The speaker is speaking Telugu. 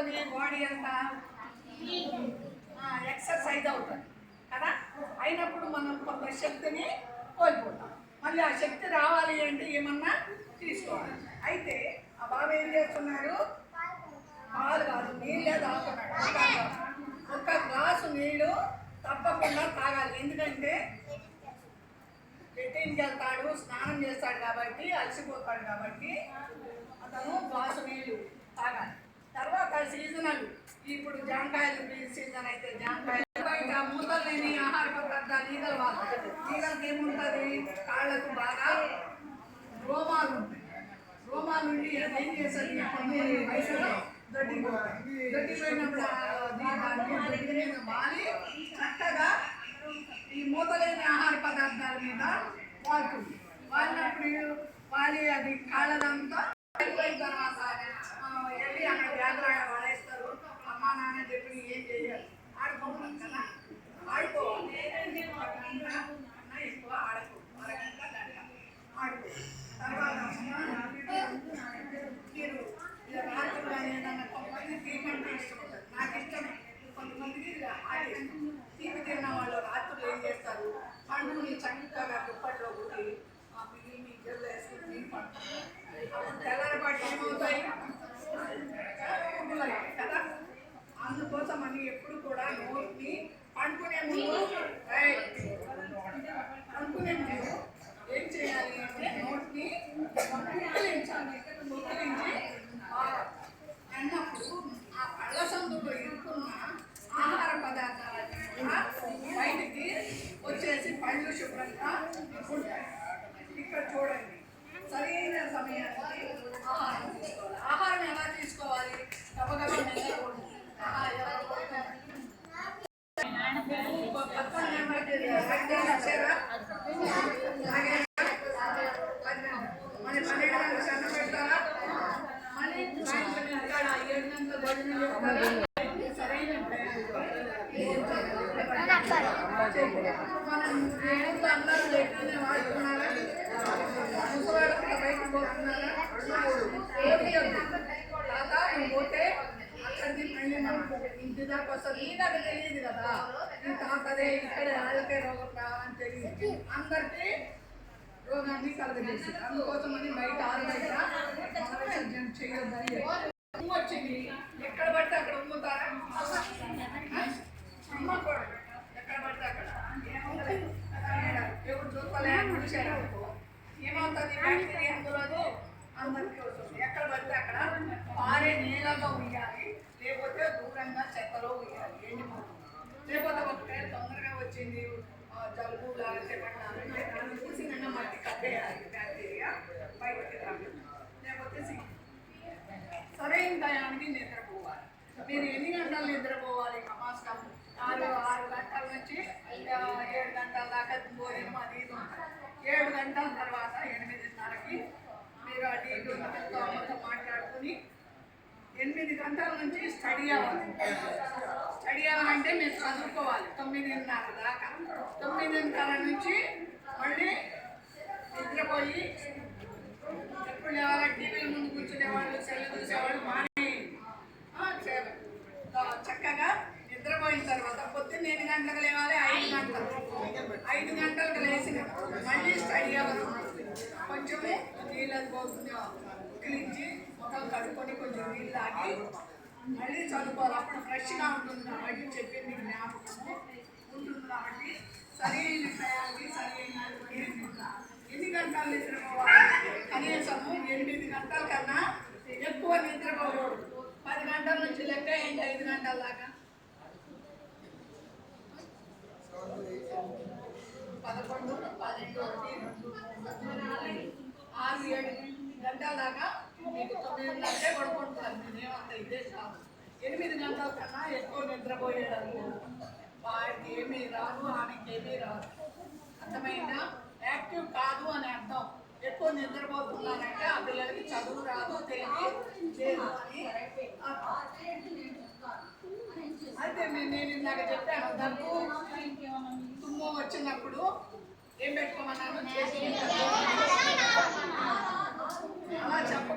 ఏమవుతుంది బాడీ అంతా ఎక్సర్సైజ్ అవుతుంది కదా. అయినప్పుడు మనం కొంత శక్తిని కోల్పోతాం. మళ్ళీ ఆ శక్తి రావాలి అంటే ఏమన్నా తీసుకోవాలి. అయితే ఆ బాబు ఏం చేస్తున్నారు, పాలు కాదు నీళ్ళే తాగుతున్నాడు. ఒక గ్లాసు నీళ్ళు తప్పకుండా తాగాలి. ఎందుకంటే పెట్టింటికి వెళ్తాడు, స్నానం చేస్తాడు కాబట్టి, అలసిపోతాడు కాబట్టి అతను గ్లాసు నీళ్ళు తాగాలి. తర్వాత సీజనల్, ఇప్పుడు జాంకాయలు సీజన్ అయితే జాంకాయలు, బయట మూతలు లేని ఆహార పదార్థాలు ఈగలు వాడుతుంది. ఈగలకి ఏముంటుంది, కాళ్ళకు బాగా రోమాలు ఉంటాయి. రోమాలు నుండి ఏం చేస్తుంది, దొడ్డిపోయినప్పుడు దొడ్డి మీద వాలి చక్కగా ఈ మూతలేని ఆహార పదార్థాల మీద వాడుతుంది. వాడినప్పుడు వాలి అది కాళ్ళదంతా అయిపోయిన తర్వాత వెళ్ళి అక్కడ వ్యాధులు వాడేస్తారు. అమ్మా నాన్న చెప్పి ఏం చేయాలి, ఆడుకోవాలి కదా, ఆడుకోవాలి. ఎక్కువ ఆడుకో, అరగంట గంట ఆడుకో. తర్వాత మీరు రాత్రి కానీ ఏదన్నా కొంతమంది తీపంటే ఇష్టం ఉంటుంది, నాకు ఇష్టమే. కొంతమందికి తీపి తిన్న వాళ్ళు రాత్రులు ఏం చేస్తారు, పండుని చక్కగా దుప్పట్లో కుట్టి ఆ పిల్లి మీ జల్లు వేసుకుని పడుతుంది. అప్పుడు తెల్లరపాటు ఏమవుతాయి కదా. అందుకోసం అని ఎప్పుడు కూడా నోటిని పండుకునే ముందు ఏం చేయాలి అంటే నోటిని ముక్కలించాలి. ముక్కలించి అన్నప్పుడు ఆ పళ్ళ సందులో ఇరుక్కున్న ఆహార పదార్థాలన్నీ కూడా బయటికి వచ్చేసి పళ్ళు శుభ్రంగా ఉంటాయి. ఇక్కడ చూడండి, సరైన సమయానికి ఆహారం తీసుకోవాలి. ఆహారం ఎలా తీసుకోవాలి, గబగబా నిద్రపోండి. మరి 12 గంటలు సన్న పెడతారా, మళ్ళీ 7 గంటల భోజనం సరైన మనం అందరూ లేకపోతే వాడుకున్నారా, ముసవాళ్ళకి బయటకు పోతున్నారా, పోతే అక్కడికి మళ్ళీ మనం ఇంటి దాకా వస్తుంది. ఈ దాకా తెలియదు కదా, ఈ తాతదే ఇక్కడ వాళ్ళకే రోగం రావాలని తెలియదు. అందరికీ రోగాన్ని కలగజేసి అందుకోసం అని బయట బయట విసర్జన చేయొద్దని వచ్చింది. ఎక్కడ పడితే అక్కడ ఉమ్ముతారా, అమ్మ కూడా ఎక్కడ పడితే అక్కడ ఎవరు చూస్తలే చూసారు ఏమవుతుంది, బ్యాక్టీరియా అందులో అందరికీ వస్తుంది. ఎక్కడ పడితే అక్కడ పారే నీళ్ళలో ఉయ్యాలి, లేకపోతే దూరంగా చెత్తలో ఉయ్యాలి, ఎండిపోతుంది. లేకపోతే ఒకటే తొందరగా వచ్చింది జలుబు లాగా చెప్పాలంటే పూసిన మట్టి కట్టేయాలి, బ్యాక్టీరియా బయటకి రాదు. లేకపోతే సరైన టయానికి నిద్రపోవాలి. మీరు ఎన్ని గంటలు నిద్రపోవాలి, నమాస్కారం 6 గంటల నుంచి 7 గంటల దాకా భోజనం అది ఇది ఉంటుంది. 7 గంటల తర్వాత 8:30కి మీరు అటు ఇటు మొత్తం మాట్లాడుకుని 8 గంటల నుంచి స్టడీ అవ్వాలి. స్టడీ అవ్వాలంటే మీరు చదువుకోవాలి 9:30 దాకా. 9:30 నుంచి మళ్ళీ నిద్రపోయి ఎప్పుడు లేవాలి, టీవీ ముందు కూర్చునేవాళ్ళు, సెల్ చూసేవాళ్ళు మాని చక్కగా నిద్రపోయిన తర్వాత పొద్దున్న 8 గంటలకు లేవాలి. 5 గంటలకు లేచిన మళ్ళీ స్టడీ అవ్వాలి. కొంచెం నీళ్ళు పోతుంది ఉక్కిలించి మొక్కలు కడుక్కొని కొంచెం నీళ్ళు తాగి మళ్ళీ చదువుకోవాలి. అప్పుడు ఫ్రెష్గా ఉంటుంది కాబట్టి చెప్పింది జ్ఞాపకము ఉంటుంది. కాబట్టి సరైన టయానికి సరైన ఎన్ని గంటలు నిద్రపోవాలి, కనీసము 8 గంటల కన్నా ఎక్కువ నిద్రపోకూడదు. 10 గంటల నుంచి లెక్క ఏంటి 5 గంటల దాకా 11, 12, 6, 7 గంటల దాకా మీకు 9 గంటలే పడుకుంటున్నారు. నేనేమంతా ఇదే కాదు. 8 గంటల కన్నా ఎక్కువ నిద్రపోయేటప్పుడు వాడికి ఏమీ రాదు, ఆమెకి ఏమీ రాదు. అర్థమైందా? యాక్టివ్ కాదు అని అర్థం. ఎక్కువ నిద్రపోతున్నానంటే ఆ పిల్లలకి చదువు రాదు, తెలియదు అని. అయితే నేను ఇందాక చెప్పాను, దగ్గు తుమ్ము వచ్చినప్పుడు ఏం పెట్టుకోమన్నాను, అలా చెప్ప